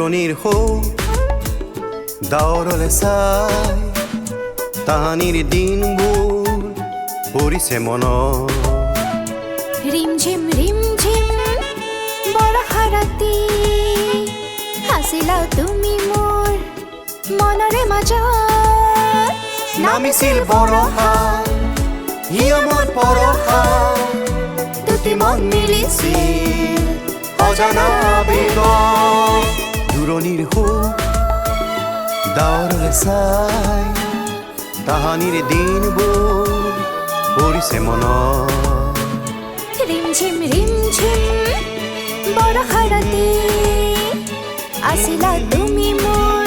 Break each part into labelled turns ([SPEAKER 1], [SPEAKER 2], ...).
[SPEAKER 1] দূৰণিৰ সৌ ডাৱৰলে চাই তাহানিৰ দিনবোৰ পৰিছে মনত
[SPEAKER 2] ৰিমঝিম বৰষা ৰাতি আছিলা তুমি মোৰ মনৰে মাজত
[SPEAKER 1] নামিছিল বৰষা হিয়মত পৰষা দুটি মন মিলিছিল অজানা আবেগত দূৰণিৰ সৌ ডাৱৰলে চাই তাহানিৰ দিনবোৰ পৰিছে মনত
[SPEAKER 2] ৰিমঝিম বৰষা ৰাতি আছিলা তুমি মোৰ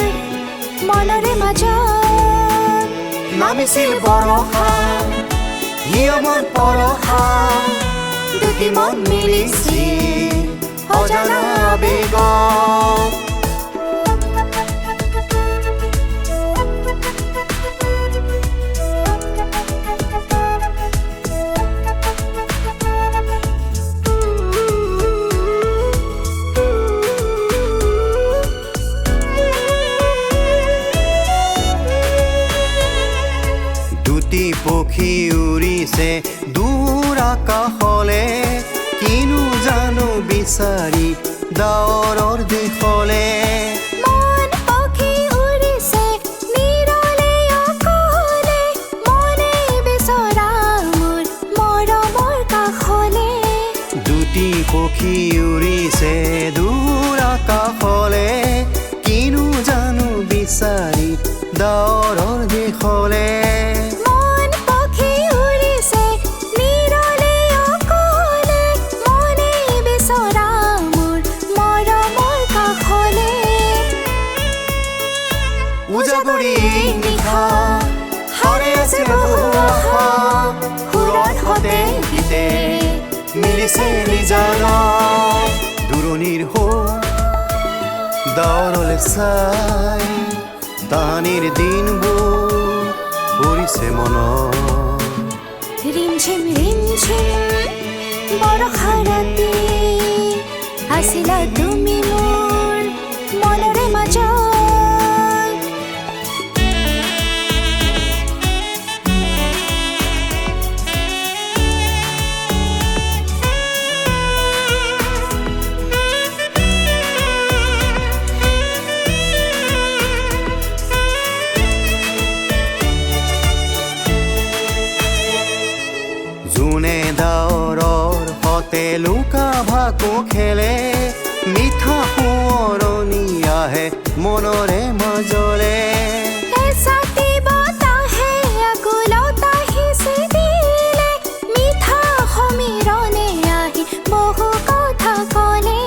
[SPEAKER 2] মনৰে মাজত
[SPEAKER 1] নামিছিল বৰষা হিয়মত পৰষা দুটি মন মিলিছিল অজানা আবেগত দুটি পক্ষী উৰিছে দূৰ আকাশলে কিনো জানো বিচাৰি ডাৱৰৰ দিশলে
[SPEAKER 2] মন পক্ষী উৰিছে নিৰলে অকলে মনে বিচৰা মোৰ মৰমৰ কাষলে
[SPEAKER 1] দুটি পক্ষী উৰিছে দূৰ আকাশলে কিনো জানো বিচাৰি ডাৱৰৰ দিশলে উজাগৰি নিশা হাৰে আছে বহু আশা সুৰত সতে গীতে মিলিছে নিজানা দূৰণিৰ সৌ ডাৱৰলে চাই তাহানিৰ দিনবোৰ পৰিছে মনত
[SPEAKER 2] ৰিমঝিম বৰষা ৰাতি আছিলা তুমি মোৰ মনৰে মাজত
[SPEAKER 1] যোনে ডাৱৰৰ সতে লুকা ভাকু খেলে মিঠা সোঁৱৰণি আহে মনৰে মাজলে
[SPEAKER 2] এচাটি বতাহে আকুলত আহিছে দিলে মিঠা সমীৰণে আহি বহু কথা ক'লে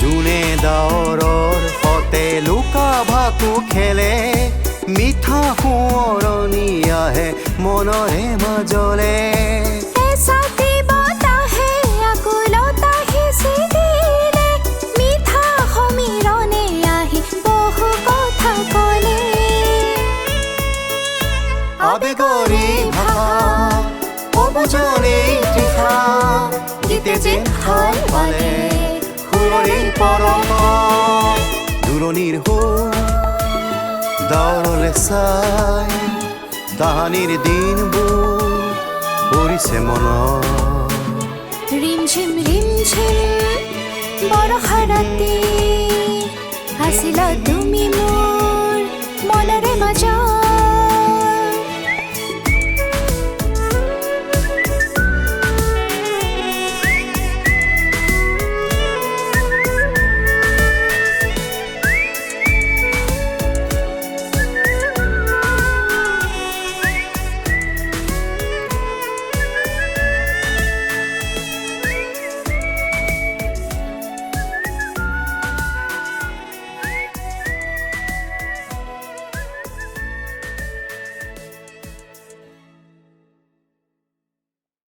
[SPEAKER 1] যোনে ডাৱৰৰ সতে লুকা ভাকু খেলে মিঠা সোঁৱৰণি আহে মনৰে মাজলে
[SPEAKER 2] এচাটি বতাহে আকুলত আহিছে দিলে মিঠা সমীৰণে আহি বহু কথা ক'লে
[SPEAKER 1] আবেগৰে ভাষা অবুজনে তৃষা গীতে যেন হাল পালে সুৰৰে পৰশ দূৰণিৰ সৌ ডাৱৰলে চাই তাহানিৰ দিনবোৰ পৰিছে মনত
[SPEAKER 2] ৰিমঝিম বৰষা ৰাতি আছিলা তুমি